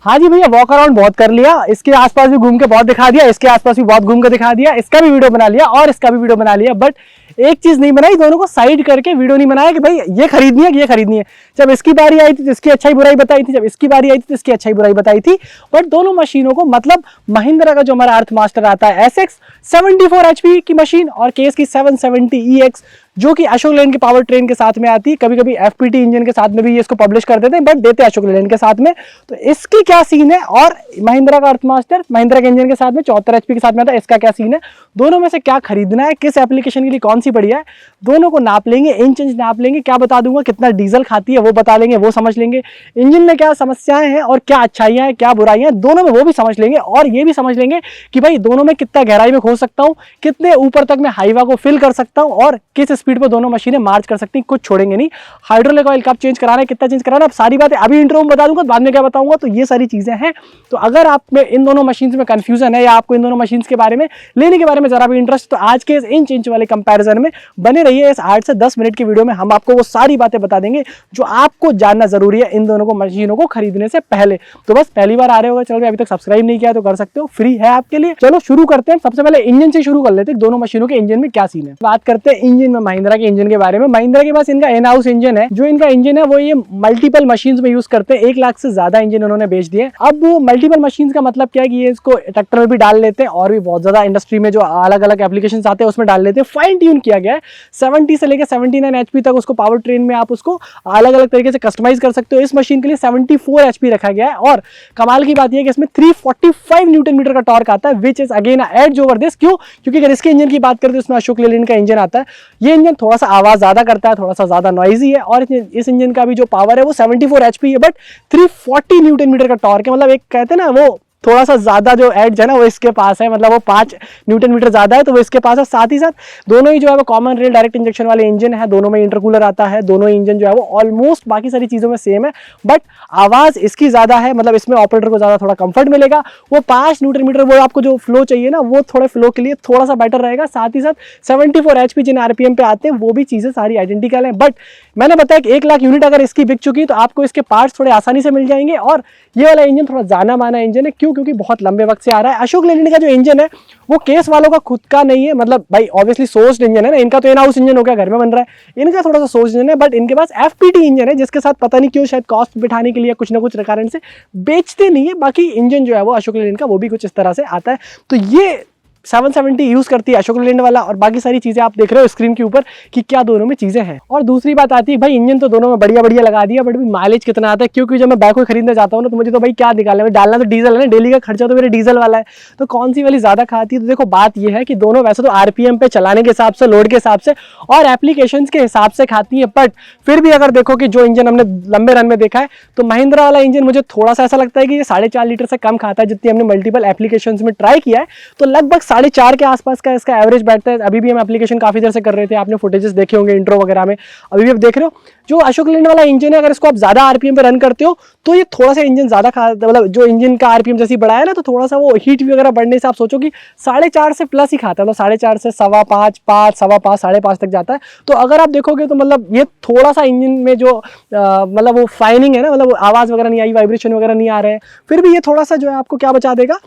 हाँ जी भैया, walk around बहुत कर लिया, इसके आसपास भी घूम के बहुत दिखा दिया, इसके आसपास भी बहुत घूम के दिखा दिया, इसका भी वीडियो बना लिया और इसका भी वीडियो बना लिया, बट एक चीज नहीं बनाई, दोनों को साइड करके वीडियो नहीं बनाया कि भाई ये खरीदनी है कि ये खरीदनी है। जब इसकी बारी आई थी तो इसकी अच्छाई बुराई बताई थी, जब इसकी बारी आई थी तो इसकी अच्छाई बुराई बताई थी। बट दोनों मशीनों को, मतलब महिंद्रा का जो हमारा अर्थ मास्टर आता है एसएक्स 74 HP की मशीन और केस की 770EX जो कि अशोक लेलैंड के पावर ट्रेन के साथ में आती है, कभी कभी एफपीटी इंजन के साथ में भी ये इसको पब्लिश कर देते हैं, बट देते हैं अशोक लेलैंड के साथ में। तो इसकी क्या सीन है, और महिंद्रा का अर्थ मास्टर महिंद्रा के इंजन के साथ में 74 HP के साथ में आता है, इसका क्या सीन है, दोनों में से क्या खरीदना है, किस एप्लीकेशन के लिए कौन सी बढ़िया है, दोनों को नाप लेंगे, इंच नाप लेंगे, क्या बता दूंगा, कितना डीजल खाती है वो बता लेंगे, वो समझ लेंगे, इंजन में क्या समस्याएं हैं और क्या अच्छाइयां हैं क्या बुराइयां हैं दोनों में वो भी समझ लेंगे, और ये भी समझ लेंगे कि भाई दोनों में कितना गहराई में खोज सकता हूं, कितने ऊपर तक मैं हाईवा को फिल कर सकता हूं और किस स्पीड पर दोनों मशीनें मार्च कर सकती हैं, कुछ छोड़ेंगे नहीं। हाइड्रोलिक ऑयल कब चेंज कराना है, कितना चेंज कराना है, अब सारी बातें अभी इंट्रो में बता दूंगा, बाद में क्या बताऊंगा। तो ये सारी चीजें हैं। तो अगर आप में इन दोनों मशीन्स में कंफ्यूजन है या आपको इन दोनों मशीन्स के बारे में लेने के बारे में जरा भी इंटरेस्ट, तो आज के इस इंच वाले कंपैरिजन में बने रहिए। इस 8 से 10 मिनट की वीडियो में हम आपको वो सारी बातें बता देंगे जो आपको जानना जरूरी है इन दोनों को मशीनों को खरीदने से पहले। तो बस पहली बार आ रहे हो, चलो अभी तक सब्सक्राइब नहीं किया तो कर सकते हो, फ्री है आपके लिए। चलो शुरू करते हैं। सबसे पहले इंजन से शुरू कर लेते हैं, दोनों मशीनों के इंजन में क्या सीन है। बात करते हैं इंजन में महिंद्रा के इंजन के बारे में। महिंद्रा के पास इनका इन हाउस इंजन है, जो इनका इंजन है वो ये मल्टीपल मशीन्स में यूज करते हैं। 1 लाख से ज्यादा इंजन उन्होंने बेच दिए। अब मल्टीपल मशीन्स का मतलब क्या है कि ये इसको ट्रैक्टर में भी डाल लेते हैं और भी बहुत ज्यादा इंडस्ट्री में जो अलग अलग एप्लीकेशन आते हैं उसमें डाल लेते हैं। फाइन ट्यून किया गया है 70 से लेकर 79 HP तक उसको पावर ट्रेन में आप उसको अलग अलग तरीके से कस्टमाइज कर सकते हो। इस मशीन के लिए 74 HP रखा गया है और कमाल की बात यह है कि इसमें 345 न्यूटन मीटर का टॉर्क आता है, which is again edge over this. क्यों? क्योंकि अगर इसके इंजन की बात करें तो इसमें अशोक लेलैंड का इंजन आता है। ये इंजन थोड़ा सा आवाज ज्यादा करता है, थोड़ा सा ज्यादा नॉइजी है और इस इंजन का भी जो पावर है वो 74 HP है, बट 340 न्यूटन मीटर का टॉर्क है। मतलब एक कहते हैं ना वो थोड़ा सा ज्यादा जो एज है ना वो इसके पास है, मतलब वो 5 न्यूटन मीटर ज्यादा है तो वो इसके पास है। साथ ही साथ दोनों ही जो है वो कॉमन रेल डायरेक्ट इंजेक्शन वाले इंजन है, दोनों में इंटरकूलर आता है, दोनों ही इंजन जो है वो ऑलमोस्ट बाकी सारी चीजों में सेम है, बट आवाज इसकी ज्यादा है। मतलब इसमें ऑपरेटर को ज्यादा थोड़ा कंफर्ट मिलेगा। वो 5 न्यूटन मीटर वो आपको जो फ्लो चाहिए ना वो थोड़े फ्लो के लिए थोड़ा सा बेटर रहेगा। साथ ही साथ 74 HP जिन आरपीएम पे आते हैं वो भी चीजें सारी आइडेंटिकल है। बट मैंने बताया कि 1 लाख यूनिट अगर इसकी बिक चुकी तो आपको इसके पार्ट्स थोड़े आसानी से मिल जाएंगे। और ये वाला इंजन थोड़ा जाना माना इंजन है। क्यों? क्योंकि बहुत लंबे वक्त से आ रहा है। अशोक लेलैंड का जो इंजन है वो केस वालों का खुद का नहीं है, मतलब भाई ऑब्वियसली सोर्स्ड इंजन है ना, इनका तो इन हाउस इंजन हो गया, घर में बन रहा है, इनका थोड़ा सा सोर्स्ड इंजन है, बट इनके पास एफपीटी इंजन है जिसके साथ पता नहीं क्यों शायद कॉस्ट बिठाने के लिए कुछ ना कुछ कारण से बेचते नहीं है। बाकी इंजन जो है वो अशोक लेलैंड का वो भी कुछ इस तरह से आता है। तो ये 770 यूज करती है अशोक लेलैंड वाला, और बाकी सारी चीजें आप देख रहे हो स्क्रीन के ऊपर कि क्या दोनों में चीजें हैं। और दूसरी बात आती है भाई इंजन तो दोनों में बढ़िया बढ़िया लगा दिया, बट माइलेज कितना आता है। क्योंकि जब मैं बाइक को खरीदने जाता हूँ ना तो मुझे तो भाई क्या निकालना है, डालना तो डीजल है ना, डेली का खर्चा तो मेरे डीजल वाला है, तो कौन सी वाली ज्यादा खाती है। तो देखो बात यह है कि दोनों वैसे तो आरपीएम पे चलाने के हिसाब से, लोड के हिसाब से और एप्लीकेशन के हिसाब से खाती है, बट फिर भी अगर देखो कि जो इंजन हमने लंबे रन में देखा है तो महिंद्रा वाला इंजन मुझे थोड़ा सा ऐसा लगता है कि ये 4.5 लीटर से कम खाता है। जितनी हमने मल्टीपल एप्लीकेशन में ट्राई किया है तो लगभग 4.5 के आसपास का इसका एवरेज बैठता है। अभी भी हम एप्लीकेशन काफी देर से कर रहे थे, आपने फुटेजेस देखे होंगे इंट्रो वगैरह में, अभी भी आप देख रहे हो। जो अशोक लेलैंड वाला इंजन है अगर इसको आप ज्यादा आरपीएम पे रन करते हो तो ये थोड़ा सा इंजन ज्यादा मतलब जो इंजन का आरपीएम जैसे बढ़ा है ना तो थोड़ा सा वो हीट वगैरह बढ़ने से आप सोचो कि 4.5 से प्लस ही खाता है, मतलब 4.5 से 5.25, 5, 5.25, 5.5 तक जाता है। तो अगर आप देखोगे तो मतलब ये थोड़ा सा इंजन में जो मतलब वो फाइनिंग है ना, मतलब आवाज वगैरह नहीं आई, वाइब्रेशन वगैरह नहीं आ रहे हैं, फिर भी ये थोड़ा सा जो है आपको क्या बचा देगा,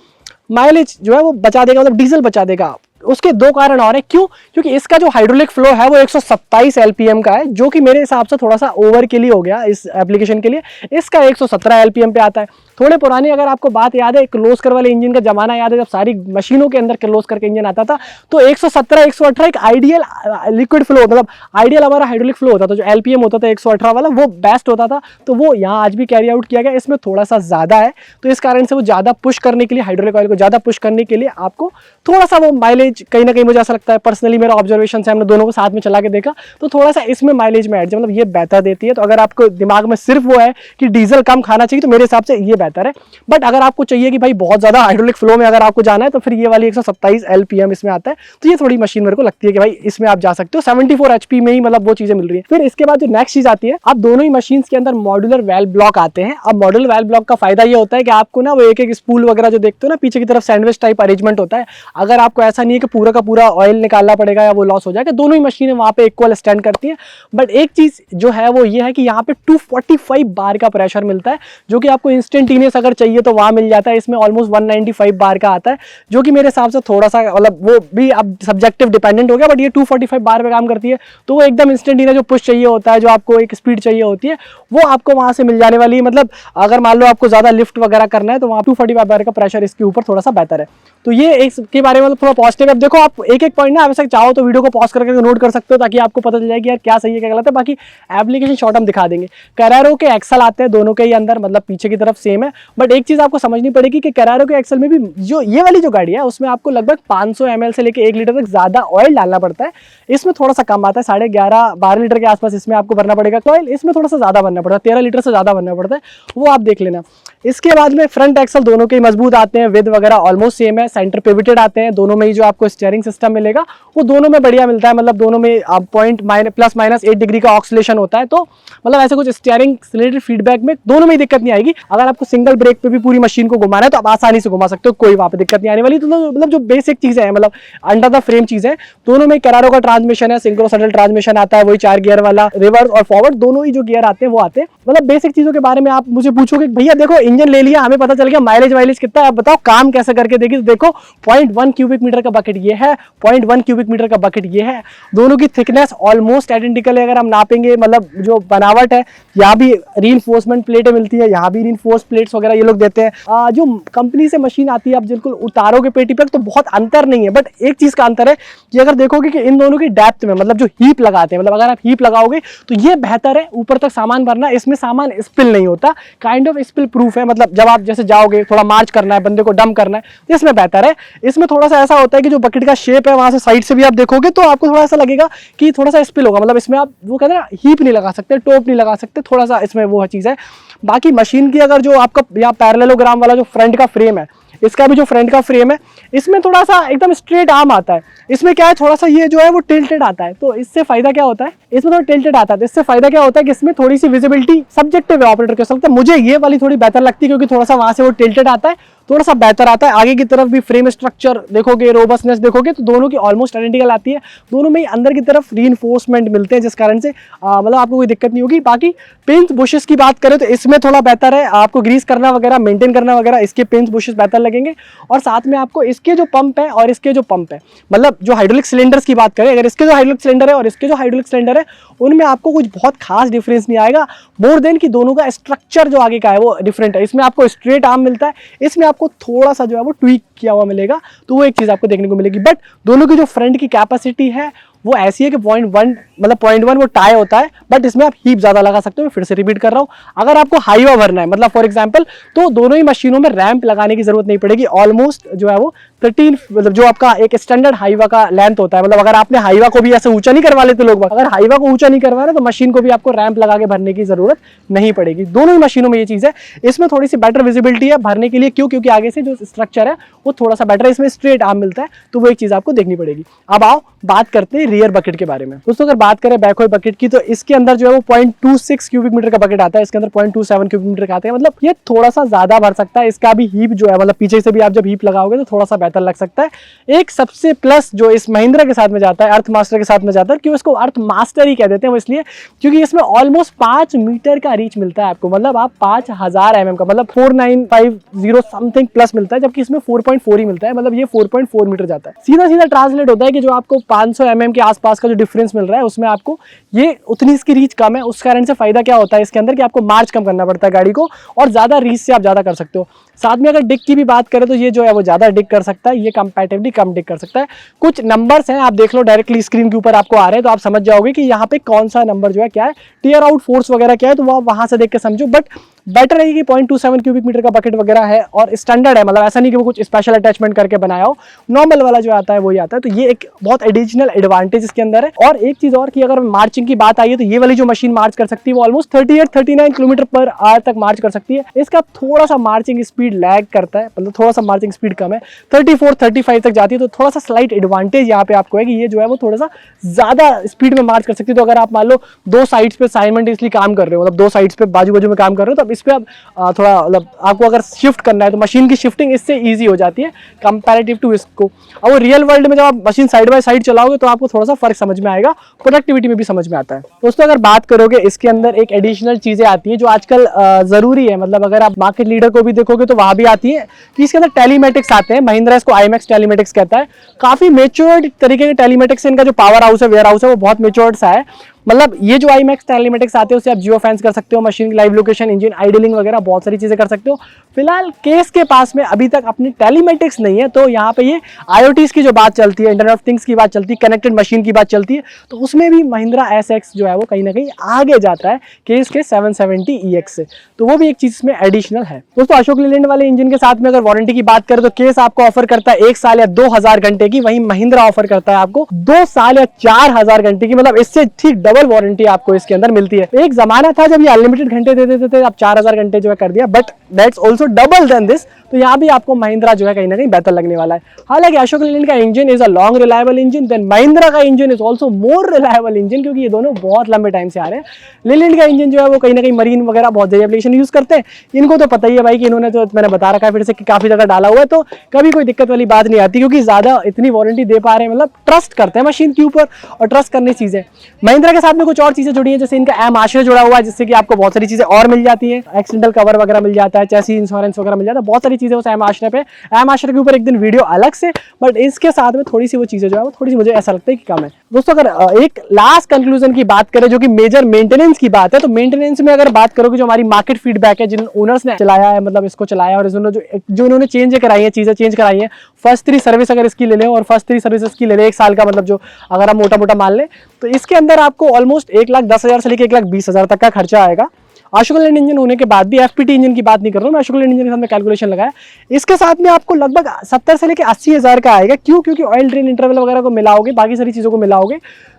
माइलेज जो है वो बचा देगा, मतलब डीजल बचा देगा। उसके 2 कारण और हैं। क्यों? क्योंकि इसका जो हाइड्रोलिक फ्लो है वो 127 LPM का है, जो कि मेरे हिसाब से थोड़ा सा ओवर के लिए हो गया इस एप्लीकेशन के लिए। इसका 117 LPM पे आता है। थोड़े पुरानी अगर आपको बात याद है, क्लोस्कर वाले इंजन का जमाना याद है, जब सारी मशीनों के अंदर क्लोस्कर के इंजन आता था तो 117 118 एक आइडियल लिक्विड फ्लो, मतलब आइडियल हमारा हाइड्रोलिक फ्लो होता था। जो LPM होता था 118 वाला वो बेस्ट होता था, तो वो यहाँ आज भी कैरी आउट किया गया। इसमें थोड़ा सा ज्यादा है तो इस कारण से वो ज्यादा पुश करने के लिए, हाइड्रोलिक ऑयल को ज्यादा पुश करने के लिए आपको थोड़ा सा वो माइलेज कहीं ना कहीं मुझे ऐसा लगता है, पर्सनली मेरा ऑब्जर्वेशन है, हमने दोनों को साथ में चला के देखा तो थोड़ा सा इसमें माइलेज में मतलब ये बेहतर देती है। तो अगर आपको दिमाग में सिर्फ वो है कि डीजल कम खाना चाहिए तो मेरे हिसाब से ये बेहतर है। बट अगर आपको चाहिए कि भाई बहुत ज्यादा हाइड्रोलिक फ्लो में अगर आपको जाना है तो फिर ये वाली 127 LPM इसमें आता है। तो ये थोड़ी मशीन मेरे को लगती है कि भाई इसमें आप जा सकते हो। 74 HP में ही मतलब वो चीजें मिल रही है। फिर इसके बाद जो नेक्स्ट चीज आती है, आप दोनों ही मशीन के अंदर मॉड्यूलर वेल्व ब्लॉक आते हैं। अब मॉड्यूलर वेल्व ब्लॉक का फायदा ये होता है कि आपको ना वो एक एक स्पूल वगैरह जो देखते हो ना पीछे की तरफ सैंडविच टाइप अरेंजमेंट होता है। अगर आपको ऐसा नहीं है कि पूरा का पूरा ऑयल निकालना पड़ेगा या वो लॉस हो जाएगा, दोनों ही मशीनें वहां पे इक्वल स्टैंड करती हैं। बट एक चीज जो है वो ये है कि यहाँ पे 245 बार का प्रेशर मिलता है, जो कि आपको इंस्टेंटेनियस स्पोर्टीनेस अगर चाहिए तो वहाँ मिल जाता है। इसमें ऑलमोस्ट 195 बार का आता है, जो कि मेरे हिसाब से थोड़ा सा मतलब वो भी अब सब्जेक्टिव डिपेंडेंट हो गया, बट ये 245 बार पे काम करती है। तो वो एकदम इंस्टेंटेनियस जो पुश चाहिए होता है, जो आपको एक स्पीड चाहिए होती है, वो आपको वहाँ से मिल जाने वाली है। मतलब अगर मान लो आपको ज़्यादा लिफ्ट वगैरह करना है तो वहाँ 245 बार का प्रेशर इसके ऊपर थोड़ा सा बेहतर है। तो ये इसके बारे में थोड़ा पॉजिटिव है। अब देखो आप एक एक पॉइंट ना वैसे चाहो तो वीडियो को पॉज करके नोट कर सकते हो, ताकि आपको पता चल जाए कि यार क्या सही है क्या गलत है। बाकी एप्लीकेशन शॉर्ट हम दिखा देंगे। कैरेरो के एक्सल आते हैं दोनों के ही अंदर, मतलब पीछे की तरफ सेम है, बट एक चीज आपको समझनी पड़ेगी कि कैरेरो के एक्सल में भी जो ये वाली जो गाड़ी है उसमें आपको लगभग 500 ml से लेकर 1 लीटर तक ज्यादा ऑयल डालना पड़ता है। इसमें थोड़ा सा कम आता है, 11.5-12 लीटर के आसपास इसमें आपको भरना पड़ेगा ऑयल। इसमें थोड़ा सा ज्यादा भरना पड़ता है, 13 लीटर से ज्यादा भरना पड़ता है, वो आप देख लेना। इसके बाद में फ्रंट एक्सल दोनों के मजबूत आते हैं, विद वगैरह ऑलमोस्ट सेम है, सेंटर पिविटेड आते हैं दोनों में ही। जो आपको स्टीयरिंग सिस्टम मिलेगा वो दोनों में बढ़िया मिलता है, मतलब दोनों में +- 8 डिग्री का ऑक्सीलेशन होता है। तो मतलब ऐसे कुछ स्टीयरिंग रिलेटेड फीडबैक में दोनों में दिक्कत नहीं आएगी। अगर आपको सिंगल ब्रेक पे भी पूरी मशीन को घुमाना है तो आप आसानी से घुमा सकते हो, कोई वहां पे दिक्कत नहीं आने वाली। तो मतलब जो बेसिक चीजें हैं, मतलब अंडर द फ्रेम चीजें, दोनों में कैरेरो का ट्रांसमिशन है, सिंक्रो शटल ट्रांसमिशन आता है, वही 4 गियर वाला, रिवर्स और फॉरवर्ड दोनों ही जो गियर आते हैं वो आते हैं। मतलब बेसिक चीजों के बारे में आप मुझे पूछोगे भैया देखो इंजन ले लिया, हमें पता चल गया माइलेज वाइलेज कितना है, अब बताओ काम कैसे करके देगी। तो देखो 0.1 क्यूबिक मीटर का बकेट ये है, 0.1 क्यूबिक मीटर का बकेट ये है, दोनों की थिकनेस ऑलमोस्ट आइडेंटिकल है। अगर हम नापेंगे, मतलब जो बनावट है, यहाँ भी रीइंफोर्समेंट प्लेटें मिलती है, यहाँ भी रीइंफोर्स प्लेट्स वगैरह ये लोग देते हैं। जो कंपनी से मशीन आती है आप बिल्कुल उतारोगे पेटी पर तो बहुत अंतर नहीं है, बट एक चीज का अंतर है कि अगर देखोगे कि इन दोनों की डेप्थ में, मतलब जो हीप लगाते हैं, मतलब अगर आप हीप लगाओगे तो ये बेहतर है ऊपर तक सामान भरना, इसमें सामान स्पिल नहीं होता, काइंड ऑफ स्पिल प्रूफ है। मतलब जब आप जैसे जाओगे थोड़ा मार्च करना है, बंदे को डंप करना है, तो इसमें बेहतर है। इसमें थोड़ा सा ऐसा होता है कि जो बकेट का शेप है वहां से साइड से भी आप देखोगे तो आपको थोड़ा सा लगेगा कि थोड़ा सा स्पिल होगा। मतलब इसमें आप वो कहते हैं ना हीप नहीं लगा सकते, टॉप नहीं लगा सकते, थोड़ा सा इसमें वो चीज है। बाकी मशीन की अगर जो आपका यहाँ पैरेललोग्राम वाला जो फ्रंट का फ्रेम है, इसका भी जो फ्रंट का फ्रेम है, इसमें थोड़ा सा एकदम स्ट्रेट आर्म आता है। इसमें क्या है, थोड़ा सा ये जो है वो टिल्टेड आता है। तो इससे फायदा क्या होता है, इसमें थोड़ा टिल्टेड आता है, तो इससे फायदा क्या होता है कि इसमें थोड़ी सी विजिबिलिटी सब्जेक्टिव है ऑपरेटर के साथ। मुझे ये वाली थोड़ी बेहतर लगती है, क्योंकि थोड़ा सा वहां से वो टिल्टेड आता है, थोड़ा सा बेहतर आता है। आगे की तरफ भी फ्रेम स्ट्रक्चर देखोगे, रोबस्टनेस देखोगे, तो दोनों की ऑलमोस्ट आइडेंटिकल आती है। दोनों में ही अंदर की तरफ रीइंफोर्समेंट मिलते हैं, जिस कारण से मतलब आपको कोई दिक्कत नहीं होगी। बाकी पिंस बुशेस की बात करें तो इसमें थोड़ा बेहतर है, आपको ग्रीस करना वगैरह, मेंटेन करना वगैरह, इसके पिंस बुशेस बेहतर लगेंगे। और साथ में आपको इसके जो पंप है और इसके जो पंप है, मतलब जो हाइड्रोलिक सिलेंडर्स की बात करें, अगर इसके जो हाइड्रोलिक सिलेंडर है और इसके जो हाइड्रोलिक सिलेंडर है, उनमें आपको कुछ बहुत खास डिफरेंस नहीं आएगा, मोर देन कि दोनों का स्ट्रक्चर जो आगे का है वो डिफरेंट है। इसमें आपको स्ट्रेट आर्म मिलता है, इसमें आपको थोड़ा सा जो है वो ट्वीक किया हुआ मिलेगा, तो वो एक चीज आपको देखने को मिलेगी। बट दोनों की जो फ्रंट की कैपेसिटी है वो ऐसी है कि 0.1 वो टाई होता है, बट इसमें आप हीप ज्यादा लगा सकते हो। फिर से रिपीट कर रहा हूं, अगर आपको हाईवा भरना है, मतलब फॉर एग्जांपल, तो दोनों ही मशीनों में रैंप लगाने की जरूरत नहीं पड़ेगी। ऑलमोस्ट जो है वो 13, मतलब जो आपका एक स्टैंडर्ड हाईवा का लेंथ होता है, मतलब अगर आपने हाईवा को भी ऐसे ऊंचा नहीं करवा लेते लोग, अगर हाईवा को ऊंचा नहीं करवा रहे तो मशीन को भी आपको रैंप लगा के भरने की जरूरत नहीं पड़ेगी। दोनों ही मशीनों में ये चीज है। इसमें थोड़ी सी बेटर विजिबिलिटी है भरने के लिए, क्यों? क्योंकि आगे से जो स्ट्रक्चर है वो थोड़ा सा बेटर है, इसमें स्ट्रेट आर्म मिलता है, तो वो एक चीज आपको देखनी पड़ेगी। अब आओ बात करते हैं रियर बकेट के बारे में। दोस्तों अगर बात करें बैकहोल बकेट की, तो इसके अंदर जो है वो 0.26 क्यूबिक मीटर का बकेट आता है, इसके अंदर 0.27 क्यूबिक मीटर का आता है। मतलब ये थोड़ा सा ज्यादा भर सकता है। इसका भी हीप जो है, मतलब पीछे से भी आप जब हीप लगाओगे तो थोड़ा सा बेहतर लग सकता है। एक सबसे प्लस जो इस महिंद्रा के साथ में जाता है, अर्थ मास्टर के साथ में जाता है, क्यों इसको अर्थ मास्टर ही कह देते हैं वो इसलिए क्योंकि इसमें ऑलमोस्ट 5 मीटर का रीच मिलता है आपको, मतलब आप 5000 mm का, मतलब 4950 समथिंग प्लस मिलता है, जबकि इसमें 4.4 ही मिलता है, मतलब ये 4.4 मीटर जाता है। सीधा सीधा ट्रांसलेट होता है कि जो आपको 500 mm के आसपास का जो डिफरेंस मिल रहा है उसमें आपको ये उतनी इसकी रीच कम है। उस कारण से फायदा क्या होता है इसके अंदर कि आपको मार्च कम करना पड़ता है गाड़ी को, और ज्यादा रीच से आप ज्यादा कर सकते हो। साथ में अगर डिक की भी बात करें तो ये जो है वो ज्यादा डिक कर सकता है, ये कंपैरेटिवली कम डिक कर सकता है। कुछ नंबर्स हैं, आप देख लो डायरेक्टली स्क्रीन के ऊपर आपको आ रहे हैं, तो आप समझ जाओगे कि यहाँ पे कौन सा नंबर जो है क्या है, टीयर आउट फोर्स वगैरह क्या है, तो वो वहां से देख के समझो। बट बेटर है कि 0.27 क्यूबिक मीटर का बकेट वगैरह है और स्टैंडर्ड है, मतलब ऐसा नहीं कि वो कुछ स्पेशल अटैचमेंट करके बनाया हो, नॉर्मल वाला जो आता है वही आता है। तो ये एक बहुत एडिशनल एडवांटेज इसके अंदर है। और एक चीज और कि अगर मार्चिंग की बात आई है तो ये वाली जो मशीन मार्च कर सकती है वो ऑलमोस्ट 38-39 किलोमीटर पर आवर तक मार्च कर सकती है। इसका थोड़ा सा मार्चिंग स्पीड लैग करता है, मतलब थोड़ा सा मार्चिंग स्पीड कम है, 34-35 तक जाती है, तो थोड़ा सा स्लाइट एडवांटेज यहाँ पे आपको है कि ये जो है वो थोड़ा सा ज्यादा स्पीड में मार्च कर सकती है। तो अगर आप मान लो दो साइड्स पे साइमल्टेनियसली काम कर रहे हो, मतलब दो साइड्स पे बाजू बाजू में काम कर रहे हो, तो इस पर थोड़ा मतलब आपको अगर शिफ्ट करना है तो मशीन की शिफ्टिंग इससे ईजी हो जाती है कंपैरेटिव टू इसको। और वो रियल वर्ल्ड में जब आप मशीन साइड बाय साइड चलाओगे तो आपको थोड़ा सा फर्क समझ में आएगा, प्रोडक्टिविटी में भी समझ में आता है। दोस्तों अगर बात करोगे इसके अंदर एक एडिशनल चीजें आती है जो आजकल जरूरी है, मतलब अगर आप मार्केट लीडर को भी देखोगे तो वहां भी आती है कि इसके अंदर टेलीमेटिक्स आते हैं। महिंद्रा इसको आईमैक्स टेलीमेटिक्स कहता है। काफी मेच्योर्ड तरीके के टेलीमेटिक्स, इनका जो पावर हाउस है, वेयर हाउस है, वो बहुत मेच्योर्ड सा है। मतलब ये जो आईमैक्स टेलीमेटिक्स आते हैं उससे आप जियो फैंस कर सकते हो, मशीन की लाइव लोकेशन, इंजन आइडलिंग वगैरह बहुत सारी चीजें कर सकते हो। फिलहाल केस के पास में अभी तक अपनी टेलीमेटिक्स नहीं है, तो यहाँ पे ये आईओटीज की जो बात चलती है, इंटरनेट ऑफ थिंग्स की बात चलती है, कनेक्टेड मशीन की बात चलती है, तो उसमें भी महिंद्रा एसएक्स जो है वो कहीं ना कहीं आगे जाता है केस के 770EX से, तो वो भी एक चीज इसमें एडिशनल है। दोस्तों अशोक लीलैंड वाले इंजन के साथ में अगर वारंटी की बात करें तो केस आपको ऑफर करता है 1 साल या 2000 घंटे की, वहीं महिंद्रा ऑफर करता है आपको 2 साल या 4000 घंटे की, मतलब इससे ठीक डबल वारंटी आपको इसके अंदर मिलती है। एक जमाना था जब ये अनलिमिटेड घंटे दे देते थे, अब 4000 घंटे जो है कर दिया, but that's also double than this, तो यहाँ भी आपको महिंद्रा जो है कहीं ना कहीं बेहतर लगने वाला है। हालांकि अशोक लीलैंड का engine is a long reliable engine, then Mahindra का engine is also more reliable engine, क्योंकि ये दोनों बहुत लंबे टाइम से आ रहे हैं। लीलैंड का इंजन जो है वो कहीं ना कहीं मरीन वगैरह बहुत ज्यादा एप्लीकेशन यूज करते हैं। इनको तो पता ही है भाई कि इन्होंने तो मैंने बता रखा है फिर से कि काफी जगह डाला हुआ है, तो कभी कोई दिक्कत वाली बात नहीं आती, क्योंकि ज्यादा इतनी वारंटी दे पा रहे हैं, मतलब ट्रस्ट करते हैं मशीन के ऊपर, और ट्रस्ट करने चीजें। महिंद्रा के साथ में कुछ और चीजें जुड़ी है, जैसे इनका एम आश्रय जुड़ा हुआ है, जिससे कि आपको बहुत सारी चीजें और मिल जाती है, एक्सीडेंटल कवर वगैरह मिल जाता है, चैसी इंश्योरेंस वगैरह मिल जाता है, बहुत सारी चीजें उस एम आश्रय पे, एम आश्रय के ऊपर एक दिन वीडियो अलग से, बट इसके साथ में थोड़ी सी वो चीजें जो है वो थोड़ी सी मुझे ऐसा लगता है कि कम है। दोस्तों अगर एक लास्ट कंक्लूजन की बात करें जो कि मेजर मेंटेनेंस की बात है, तो मेंटेनेंस में अगर बात करोगे जो हमारी मार्केट फीडबैक है, जिन ओनर्स ने चलाया है, मतलब इसको चलाया और जो इन्होंने चेंज कराई है, चीजें चेंज कराई है, फर्स्ट 3 सर्विस अगर इसकी ले लें और फर्स्ट 3 सर्विसेज की ले लें 1 साल का, मतलब जो अगर हम मोटा मोटा मान लें तो इसके अंदर आपको ऑलमोस्ट 1,10,000 से लेकर 1,20,000 तक का खर्चा आएगा। अशोक लीलैंड इंजन होने के बाद भी, एफपीटी इंजन की बात नहीं कर रहा हूँ मैं, अशोक लीलैंड इंजन के साथ में कैलकुलेशन लगाया, इसके साथ में आपको लगभग 70 से लेकर 80,000 का आएगा। क्यों? क्योंकि ऑयल ड्रेन इंटरवल वगैरह को मिलाओगे, बाकी सारी चीज़ों को मिलाओगे,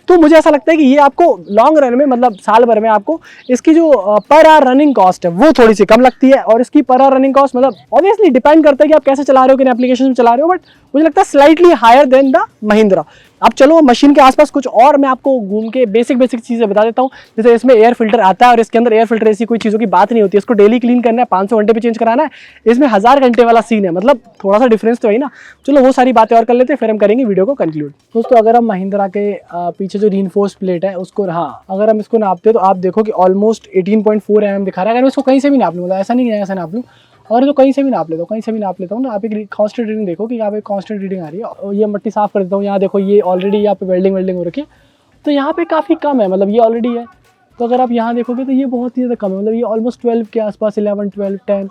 तो मुझे ऐसा लगता है कि ये आपको लॉन्ग रन में, मतलब साल भर में आपको इसकी जो पर आवर रनिंग कॉस्ट है वो थोड़ी सी कम लगती है। और इसकी पर आवर रनिंग कॉस्ट मतलब ऑब्वियसली डिपेंड करता है कि आप कैसे चला रहे हो, किन एप्लीकेशन में चला रहे हो, बट मुझे लगता है slightly higher than the Mahindra. अब चलो मशीन के आसपास कुछ और मैं आपको घूम के बेसिक चीजें बता देता हूँ। जैसे इसमें एयर फिल्टर आता है, और इसके अंदर एयर फिल्टर ऐसी कोई चीज़ों की बात नहीं होती है, इसको डेली क्लीन करना है, 500 घंटे पे चेंज कराना है। इसमें 1000 घंटे वाला सीन है, मतलब थोड़ा सा डिफरेंस तो है ना। चलो वो सारी बातें और कर लेते हैं, फिर हम करेंगे वीडियो को कंक्लूड। दोस्तों अगर हम महिंद्रा के पीछे जो रीइंफोर्स प्लेट है उसको, हाँ अगर हम इसको नापते हैं तो आप देखो कि ऑलमोस्ट 18.4 mm दिखा रहा है। अगर मैं इसको कहीं से भी नाप लूँ, मतलब ऐसा नहीं है ऐसा नाप लूँ, अगर तो कहीं से भी नाप लेता हूँ, कहीं से भी नाप लेता हूँ ना, आप एक कांस्टेंट रीडिंग देखो कि यहाँ पे कांस्टेंट रीडिंग आ रही है। और ये मट्टी साफ कर देता हूँ, यहाँ देखो ये ऑलरेडी यहाँ पे वेल्डिंग हो रखी है, तो यहाँ पे काफ़ी कम है, मतलब ये ऑलरेडी है। तो अगर आप यहाँ देखोगे तो ये बहुत ही ज़्यादा कम है, मतलब ये ऑलमोस्ट 12 के आसपास, 11, 12, 10,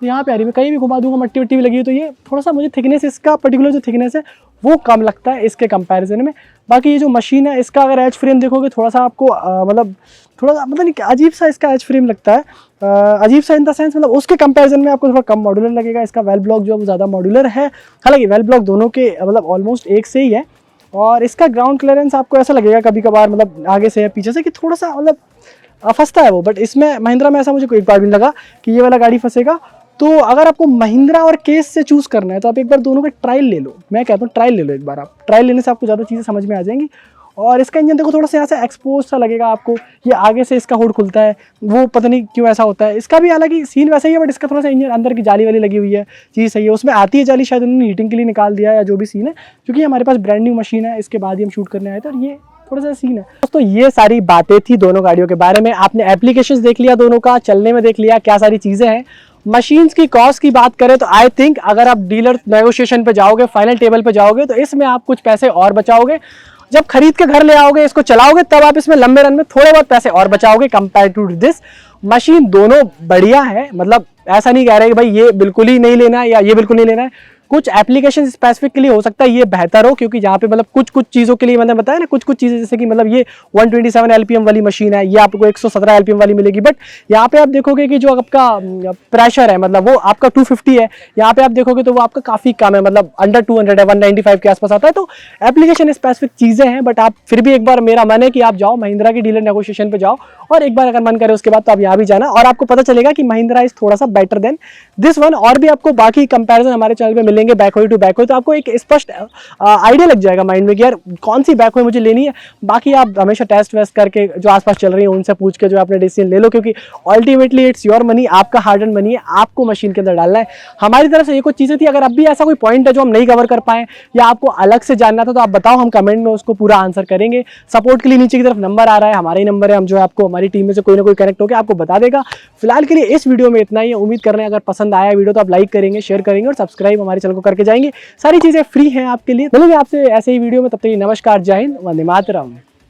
तो यहाँ पे आ रही है। मैं कहीं भी घुमा दूंगा, मट्टी वट्टी भी लगी है, तो ये थोड़ा सा मुझे थिकनेस, इसका पर्टिकुलर जो थिकनेस है वो कम लगता है इसके कंपैरिजन में। बाकी ये जो मशीन है इसका अगर एज फ्रेम देखोगे थोड़ा सा आपको मतलब थोड़ा सा मतलब नहीं अजीब सा इसका एज फ्रेम लगता है, अजीब सा इन द सेंस, मतलब उसके कंपैरिजन में आपको थोड़ा कम मॉड्यूलर लगेगा। इसका वेल ब्लॉक जो है वो ज़्यादा मॉड्यूलर है, हालांकि वेल ब्लॉक दोनों के मतलब ऑलमोस्ट एक से ही है। और इसका ग्राउंड क्लियरेंस आपको ऐसा लगेगा कभी कभार, मतलब आगे से या पीछे से, कि थोड़ा सा मतलब फंसता है वो, बट इसमें महिंद्रा में ऐसा मुझे कोई एक बार भी लगा कि ये वाला गाड़ी फंसेगा। तो अगर आपको महिंद्रा और केस से चूज करना है तो आप एक बार दोनों का ट्रायल ले लो, मैं कहता हूँ ट्रायल ले लो एक बार। आप ट्रायल लेने से आपको ज़्यादा चीज़ें समझ में आ जाएंगी। और इसका इंजन देखो थोड़ा सा यहाँ से एक्सपोज सा लगेगा आपको, ये आगे से इसका हुड खुलता है, वो पता नहीं क्यों ऐसा होता है। इसका भी हालांकि सीन वैसा ही है, बट इसका थोड़ा सा इंजन अंदर की जाली वाली लगी हुई है, चीज़ सही है। उसमें आती है जाली, शायद उन्होंने हीटिंग के लिए निकाल दिया या जो भी सीन है, क्योंकि हमारे पास ब्रांड न्यू मशीन है, इसके बाद ही हम शूट करने आए थे, और ये थोड़ा सा सीन है। दोस्तों ये सारी बातें थी दोनों गाड़ियों के बारे में। आपने एप्लीकेशंस देख लिया, दोनों का चलने में देख लिया, क्या सारी चीज़ें हैं। मशीन्स की कॉस्ट की बात करें तो आई थिंक अगर आप डीलर नेगोशिएशन पे जाओगे, फाइनल टेबल पे जाओगे, तो इसमें आप कुछ पैसे और बचाओगे। जब खरीद के घर ले आओगे, इसको चलाओगे, तब आप इसमें लंबे रन में थोड़े बहुत पैसे और बचाओगे कंपेयर टू दिस। मशीन दोनों बढ़िया है, मतलब ऐसा नहीं कह रहे कि भाई ये बिल्कुल ही नहीं लेना है या ये बिल्कुल नहीं लेना है। कुछ एप्लीकेशन स्पेसिफिक के लिए हो सकता है ये बेहतर हो, क्योंकि यहाँ पे मतलब कुछ चीज़ों के लिए मैंने बताया ना, कुछ चीज़ें जैसे कि मतलब ये 127 LPM वाली मशीन है, ये आपको 117 LPM वाली मिलेगी, बट यहाँ पे आप देखोगे कि जो आपका प्रेशर है, मतलब वो आपका 250 है, यहाँ पे आप देखोगे तो वो आपका काफ़ी कम है, मतलब अंडर 200 है, 195 के आसपास आता है। तो एप्लीकेशन स्पेसिफिक चीज़ें हैं, बट आप फिर भी एक बार मेरा मन है कि आप जाओ महिंद्रा की डीलर नेगोशिएशन पे जाओ, और एक बार अगर मन करे उसके बाद तो आप यहाँ भी जाना, और आपको पता चलेगा कि महिंद्रा इज थोड़ा सा बेटर देन दिस वन। और भी आपको बाकी कंपैरिजन हमारे चैनल पे लेंगे बैकवे टू बैकवे, तो आपको एक स्पष्ट आइडिया लग जाएगा माइंड में कि यार कौन सी बैकवे मुझे लेनी है। बाकी आप हमेशा टेस्ट वेस्ट करके जो आसपास चल रही है उनसे पूछ के जो आपने डिसीजन ले लो, क्योंकि अल्टीमेटली इट्स योर मनी, आपका हार्ड एंड मनी है, आपको मशीन के अंदर डालना है। हमारी तरफ से ये कुछ चीज़ें थी। अगर अब भी ऐसा कोई पॉइंट है जो हम नहीं कवर कर पाए या आपको अलग से जानना था तो आप बताओ, हम कमेंट में उसको पूरा आंसर करेंगे। सपोर्ट के लिए नीचे की तरफ नंबर आ रहा है, हमारा ही नंबर है, हम जो है आपको हमारी टीम में से कोई ना कोई कनेक्ट होकर आपको बता देगा। फिलहाल के लिए इस वीडियो में इतना ही है। उम्मीद कर रहे हैं अगर पसंद आया वीडियो तो आप लाइक करेंगे, शेयर करेंगे और सब्सक्राइब हमारे चैनल को करके जाएंगे। सारी चीज़ें फ्री हैं आपके लिए। मिलेंगे आपसे ऐसे ही वीडियो में, तब तक नमस्कार, जय हिंद, वंदे मातरम।